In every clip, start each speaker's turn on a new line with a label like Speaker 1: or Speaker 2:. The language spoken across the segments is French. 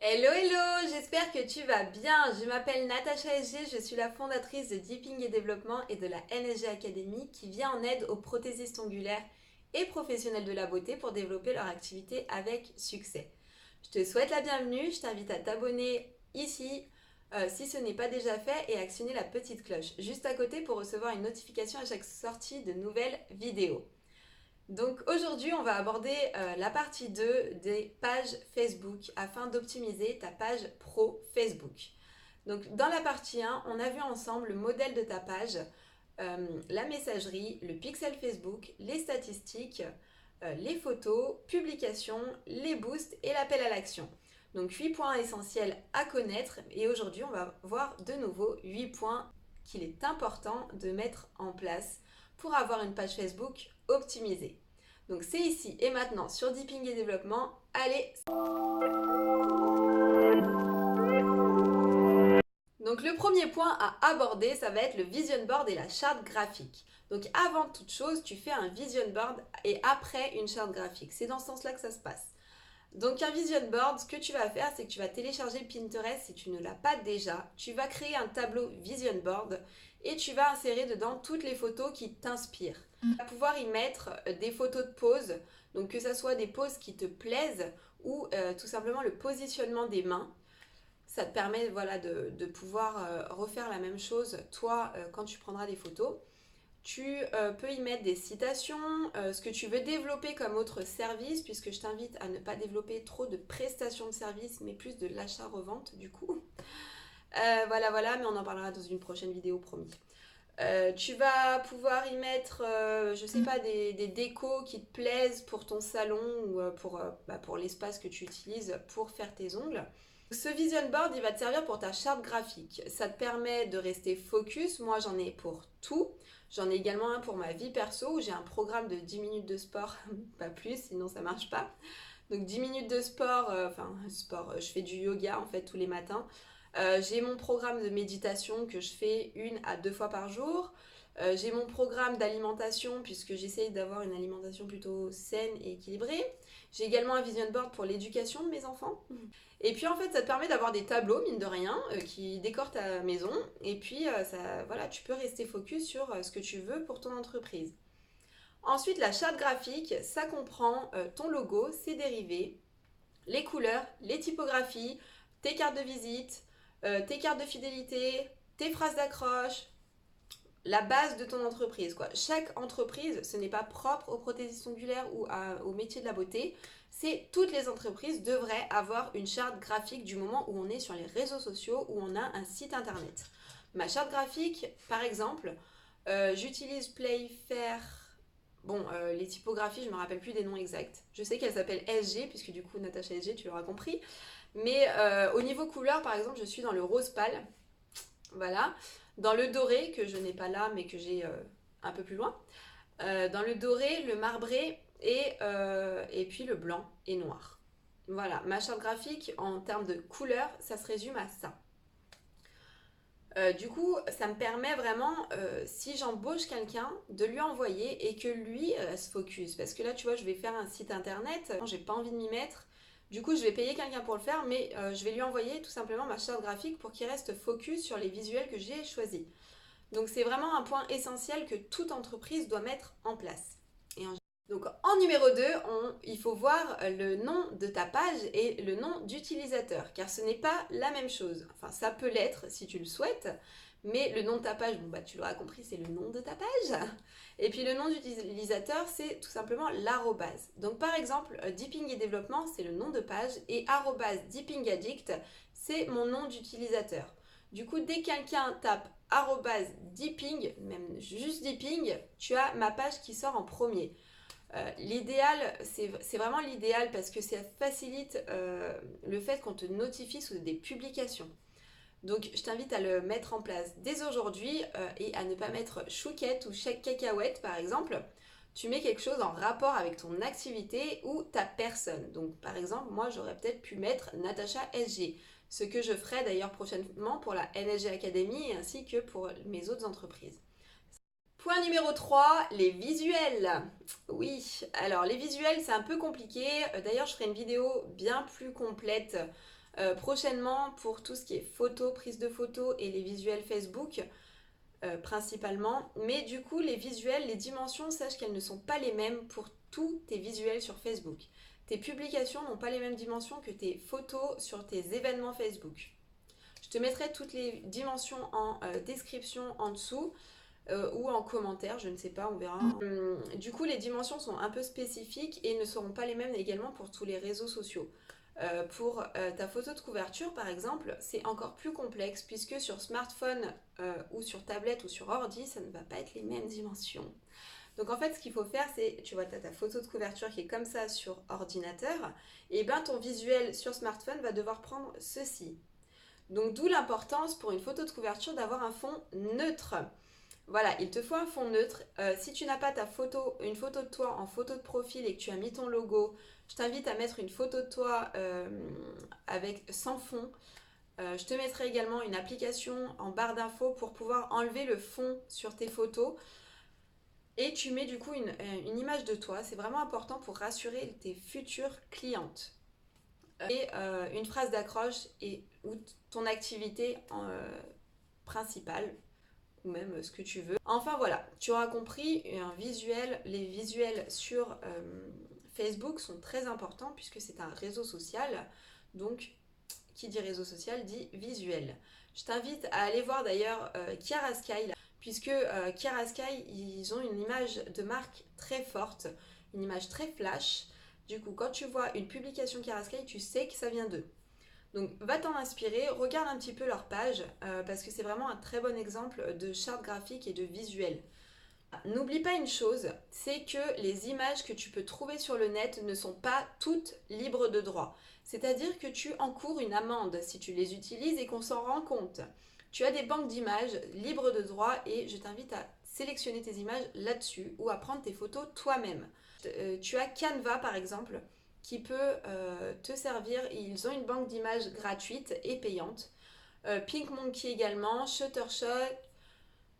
Speaker 1: Hello hello, j'espère que tu vas bien. Je m'appelle Natacha SG, je suis la fondatrice de Deeping et Développement et de la NSG Academy qui vient en aide aux prothésistes ongulaires et professionnels de la beauté pour développer leur activité avec succès. Je te souhaite la bienvenue, je t'invite à t'abonner ici si ce n'est pas déjà fait et actionner la petite cloche juste à côté pour recevoir une notification à chaque sortie de nouvelles vidéos. Donc aujourd'hui, on va aborder la partie 2 des pages Facebook afin d'optimiser ta page pro Facebook. Donc dans la partie 1, on a vu ensemble le modèle de ta page, la messagerie, le pixel Facebook, les statistiques, les photos, publications, les boosts et l'appel à l'action. Donc 8 points essentiels à connaître et aujourd'hui on va voir de nouveau 8 points qu'il est important de mettre en place pour avoir une page Facebook optimisée. Donc c'est ici et maintenant sur Deeping et Développement. Allez. Donc le premier point à aborder, ça va être le vision board et la charte graphique. Donc avant toute chose, tu fais un vision board et après une charte graphique. C'est dans ce sens-là que ça se passe. Donc un vision board, ce que tu vas faire, c'est que tu vas télécharger Pinterest si tu ne l'as pas déjà. Tu vas créer un tableau vision board et tu vas insérer dedans toutes les photos qui t'inspirent. Tu vas pouvoir y mettre des photos de pose, donc que ce soit des poses qui te plaisent ou tout simplement le positionnement des mains. Ça te permet voilà, de pouvoir refaire la même chose, toi, quand tu prendras des photos. Tu peux y mettre des citations, ce que tu veux développer comme autre service, puisque je t'invite à ne pas développer trop de prestations de service, mais plus de l'achat-revente du coup. Voilà, mais on en parlera dans une prochaine vidéo, promis. Tu vas pouvoir y mettre, je sais pas, des décos qui te plaisent pour ton salon ou pour l'espace que tu utilises pour faire tes ongles. Ce vision board, il va te servir pour ta charte graphique. Ça te permet de rester focus. Moi, j'en ai pour tout. J'en ai également un pour ma vie perso où j'ai un programme de 10 minutes de sport, pas plus, sinon ça marche pas. Donc 10 minutes de sport, je fais du yoga en fait tous les matins. J'ai mon programme de méditation que je fais 1 à 2 fois par jour. J'ai mon programme d'alimentation puisque j'essaye d'avoir une alimentation plutôt saine et équilibrée. J'ai également un vision board pour l'éducation de mes enfants. Et puis en fait, ça te permet d'avoir des tableaux, mine de rien, qui décorent ta maison. Et puis, voilà, tu peux rester focus sur ce que tu veux pour ton entreprise. Ensuite, la charte graphique, ça comprend ton logo, ses dérivés, les couleurs, les typographies, tes cartes de visite, tes cartes de fidélité, tes phrases d'accroche, la base de ton entreprise, quoi. Chaque entreprise, ce n'est pas propre aux prothésistes ongulaires ou au métier de la beauté. C'est toutes les entreprises devraient avoir une charte graphique du moment où on est sur les réseaux sociaux, où on a un site internet. Ma charte graphique, par exemple, j'utilise Playfair. Bon, les typographies, je ne me rappelle plus des noms exacts. Je sais qu'elles s'appellent SG, puisque du coup, Natacha SG, tu l'auras compris. Mais au niveau couleur, par exemple, je suis dans le rose pâle. Voilà. Dans le doré, que je n'ai pas là, mais que j'ai un peu plus loin. Dans le doré, le marbré et puis le blanc et noir. Voilà, ma charte graphique en termes de couleur, ça se résume à ça. Du coup, ça me permet vraiment, si j'embauche quelqu'un, de lui envoyer et que lui se focus. Parce que là, tu vois, je vais faire un site internet, j'ai pas envie de m'y mettre. Du coup, je vais payer quelqu'un pour le faire, mais je vais lui envoyer tout simplement ma charte graphique pour qu'il reste focus sur les visuels que j'ai choisis. Donc, c'est vraiment un point essentiel que toute entreprise doit mettre en place. Donc en numéro 2, il faut voir le nom de ta page et le nom d'utilisateur, car ce n'est pas la même chose. Enfin, ça peut l'être si tu le souhaites, mais le nom de ta page, bon, bah, tu l'auras compris, c'est le nom de ta page. Et puis le nom d'utilisateur, c'est tout simplement l'arrobase. Donc par exemple, Deeping et Développement, c'est le nom de page, et @deepingaddict, c'est mon nom d'utilisateur. Du coup, dès que quelqu'un tape @deeping, même juste Deeping, tu as ma page qui sort en premier. L'idéal, c'est vraiment l'idéal parce que ça facilite le fait qu'on te notifie sous des publications. Donc je t'invite à le mettre en place dès aujourd'hui et à ne pas mettre chouquette ou chèque cacahuète par exemple. Tu mets quelque chose en rapport avec ton activité ou ta personne. Donc par exemple, moi j'aurais peut-être pu mettre Natacha SG. Ce que je ferai d'ailleurs prochainement pour la NSG Academy ainsi que pour mes autres entreprises. Point numéro 3, les visuels. Oui, alors les visuels c'est un peu compliqué. D'ailleurs je ferai une vidéo bien plus complète Prochainement, pour tout ce qui est photo, prise de photos et les visuels Facebook, principalement. Mais du coup, les visuels, les dimensions, sache qu'elles ne sont pas les mêmes pour tous tes visuels sur Facebook. Tes publications n'ont pas les mêmes dimensions que tes photos sur tes événements Facebook. Je te mettrai toutes les dimensions en description en dessous ou en commentaire, je ne sais pas, on verra. Du coup, les dimensions sont un peu spécifiques et ne seront pas les mêmes également pour tous les réseaux sociaux. Pour ta photo de couverture, par exemple, c'est encore plus complexe puisque sur smartphone ou sur tablette ou sur ordi, ça ne va pas être les mêmes dimensions. Donc en fait, ce qu'il faut faire, c'est, tu vois, tu as ta photo de couverture qui est comme ça sur ordinateur, et bien ton visuel sur smartphone va devoir prendre ceci. Donc d'où l'importance pour une photo de couverture d'avoir un fond neutre. Voilà, il te faut un fond neutre. Si tu n'as pas une photo de toi en photo de profil et que tu as mis ton logo, je t'invite à mettre une photo de toi sans fond. Je te mettrai également une application en barre d'infos pour pouvoir enlever le fond sur tes photos. Et tu mets du coup une image de toi. C'est vraiment important pour rassurer tes futures clientes. Et une phrase d'accroche ou ton activité principale ou même ce que tu veux. Enfin voilà, tu auras compris, les visuels sur Facebook sont très importants puisque c'est un réseau social. Donc, qui dit réseau social dit visuel. Je t'invite à aller voir d'ailleurs Chiara Sky, puisque Chiara Sky, ils ont une image de marque très forte, une image très flash. Du coup, quand tu vois une publication Chiara Sky, tu sais que ça vient d'eux. Donc va t'en inspirer, regarde un petit peu leur page parce que c'est vraiment un très bon exemple de charte graphique et de visuel. N'oublie pas une chose, c'est que les images que tu peux trouver sur le net ne sont pas toutes libres de droit. C'est-à-dire que tu encours une amende si tu les utilises et qu'on s'en rend compte. Tu as des banques d'images libres de droit et je t'invite à sélectionner tes images là-dessus ou à prendre tes photos toi-même. Tu as Canva par exemple qui peut te servir. Ils ont une banque d'images gratuite et payante. PinkMonkey également, Shuttershot.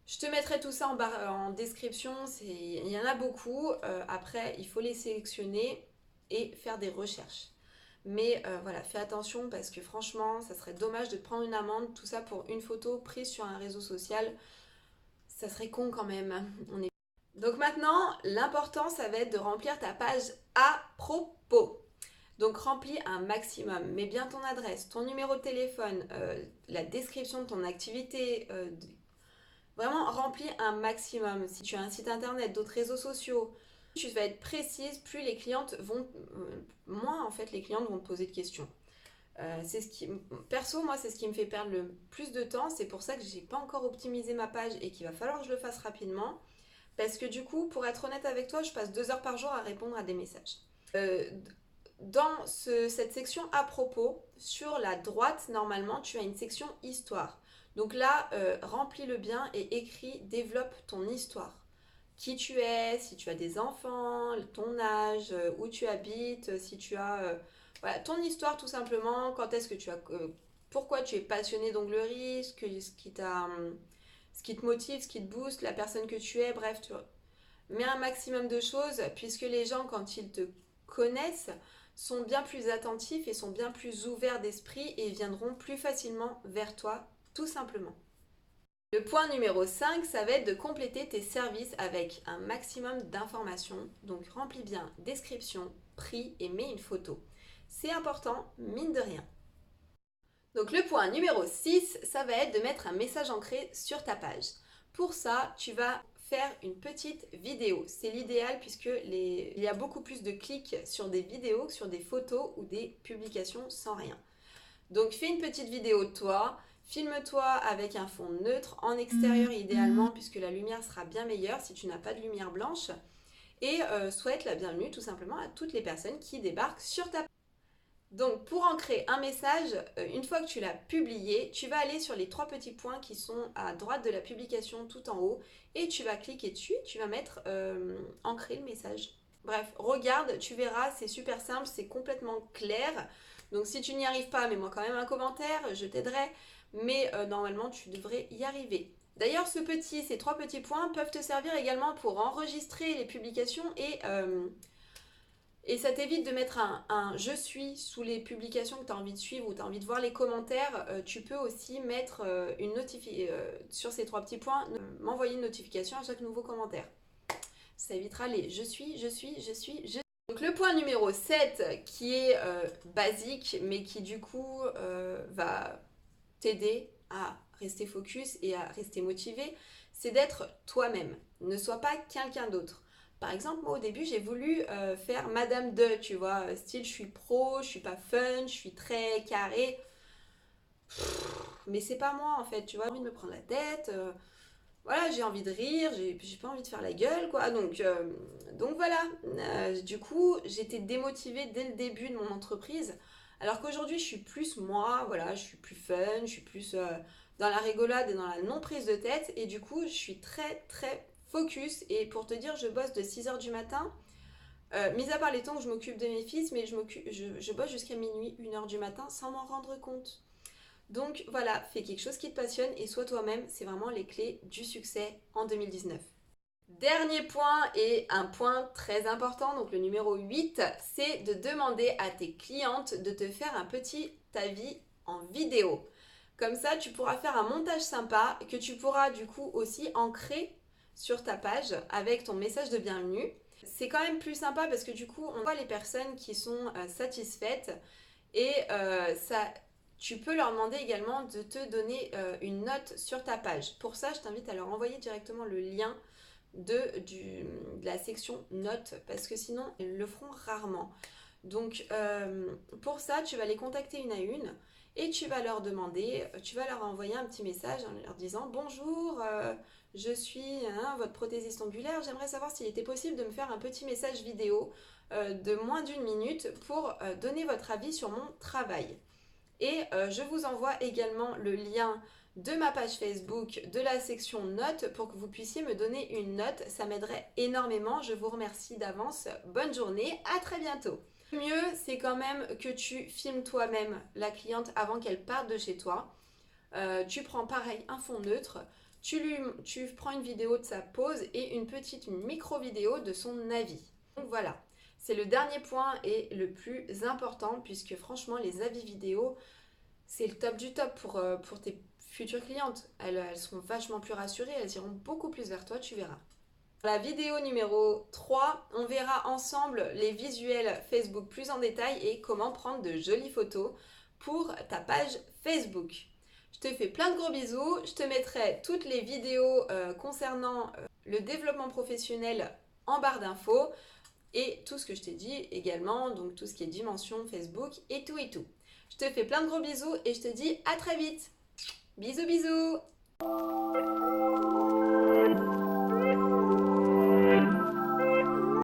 Speaker 1: Je te mettrai tout ça en description. Il y en a beaucoup. Après, il faut les sélectionner et faire des recherches. Mais voilà, fais attention parce que franchement, ça serait dommage de te prendre une amende. Tout ça pour une photo prise sur un réseau social. Ça serait con quand même. Donc maintenant, l'important, ça va être de remplir ta page à propos. Donc remplis un maximum, mets bien ton adresse, ton numéro de téléphone, la description de ton activité. Vraiment remplis un maximum. Si tu as un site internet, d'autres réseaux sociaux, tu vas être précise, plus les clientes vont... moins en fait les clientes vont te poser de questions. Perso, moi, c'est ce qui me fait perdre le plus de temps. C'est pour ça que j'ai pas encore optimisé ma page et qu'il va falloir que je le fasse rapidement. Parce que du coup, pour être honnête avec toi, je passe 2 heures par jour à répondre à des messages. Dans cette section à propos, sur la droite, normalement, tu as une section histoire. Donc là, remplis-le bien et écris, développe ton histoire. Qui tu es, si tu as des enfants, ton âge, où tu habites, si tu as... voilà, ton histoire tout simplement, quand est-ce que tu as... pourquoi tu es passionné d'onglerie, ce qui te motive, ce qui te booste, la personne que tu es, bref, tu vois. Mets un maximum de choses, puisque les gens, quand ils te connaissent, sont bien plus attentifs et sont bien plus ouverts d'esprit et viendront plus facilement vers toi, tout simplement. Le point numéro 5, ça va être de compléter tes services avec un maximum d'informations. Donc remplis bien description, prix et mets une photo. C'est important, mine de rien. Donc le point numéro 6, ça va être de mettre un message ancré sur ta page. Pour ça, tu vas faire une petite vidéo. C'est l'idéal puisque il y a beaucoup plus de clics sur des vidéos que sur des photos ou des publications sans rien. Donc fais une petite vidéo de toi, filme-toi avec un fond neutre en extérieur idéalement puisque la lumière sera bien meilleure si tu n'as pas de lumière blanche et souhaite la bienvenue tout simplement à toutes les personnes qui débarquent sur ta page. Donc pour ancrer un message, une fois que tu l'as publié, tu vas aller sur les 3 petits points qui sont à droite de la publication tout en haut et tu vas cliquer dessus, tu vas mettre ancrer le message. Bref, regarde, tu verras, c'est super simple, c'est complètement clair. Donc si tu n'y arrives pas, mets-moi quand même un commentaire, je t'aiderai, mais normalement tu devrais y arriver. D'ailleurs, ces 3 petits points peuvent te servir également pour enregistrer les publications et Et ça t'évite de mettre un je suis sous les publications que tu as envie de suivre ou tu as envie de voir les commentaires. Tu peux aussi mettre une notification sur ces 3 petits points, m'envoyer une notification à chaque nouveau commentaire. Ça évitera les je suis, je suis, je suis, je suis. Donc le point numéro 7 qui est basique mais qui du coup va t'aider à rester focus et à rester motivé, c'est d'être toi-même. Ne sois pas quelqu'un d'autre. Par exemple, moi au début, j'ai voulu faire Madame de, tu vois, style je suis pro, je suis pas fun, je suis très carré. Mais c'est pas moi en fait, tu vois, j'ai envie de me prendre la tête. Voilà, j'ai envie de rire, j'ai pas envie de faire la gueule, quoi. Donc voilà. Du coup, j'étais démotivée dès le début de mon entreprise. Alors qu'aujourd'hui, je suis plus moi, voilà, je suis plus fun, je suis plus dans la rigolade et dans la non-prise de tête. Et du coup, je suis très, très focus. Et pour te dire, je bosse de 6 heures du matin. Mis à part les temps où je m'occupe de mes fils, mais je bosse jusqu'à minuit, 1 heure du matin, sans m'en rendre compte. Donc voilà, fais quelque chose qui te passionne et sois toi-même, c'est vraiment les clés du succès en 2019. Dernier point et un point très important, donc le numéro 8, c'est de demander à tes clientes de te faire un petit avis en vidéo. Comme ça, tu pourras faire un montage sympa que tu pourras du coup aussi ancrer sur ta page avec ton message de bienvenue. C'est quand même plus sympa parce que du coup, on voit les personnes qui sont satisfaites et ça tu peux leur demander également de te donner une note sur ta page. Pour ça, je t'invite à leur envoyer directement le lien de la section notes parce que sinon, ils le feront rarement. Donc, pour ça, tu vas les contacter une à une et tu vas leur demander, tu vas leur envoyer un petit message en leur disant bonjour, je suis votre prothésiste ongulaire, j'aimerais savoir s'il était possible de me faire un petit message vidéo de moins d'1 minute pour donner votre avis sur mon travail. Et je vous envoie également le lien de ma page Facebook, de la section notes, pour que vous puissiez me donner une note. Ça m'aiderait énormément. Je vous remercie d'avance. Bonne journée, à très bientôt. Le mieux, c'est quand même que tu filmes toi-même la cliente avant qu'elle parte de chez toi. Tu prends pareil un fond neutre. Tu prends une vidéo de sa pause et une petite micro-vidéo de son avis. Donc voilà. C'est le dernier point et le plus important puisque franchement les avis vidéo c'est le top du top pour tes futures clientes. Elles seront vachement plus rassurées, elles iront beaucoup plus vers toi, tu verras. Dans la vidéo numéro 3, on verra ensemble les visuels Facebook plus en détail et comment prendre de jolies photos pour ta page Facebook. Je te fais plein de gros bisous, je te mettrai toutes les vidéos concernant le développement professionnel en barre d'infos et tout ce que je t'ai dit également, donc tout ce qui est dimension Facebook et tout et tout. Je te fais plein de gros bisous et je te dis à très vite. Bisous bisous.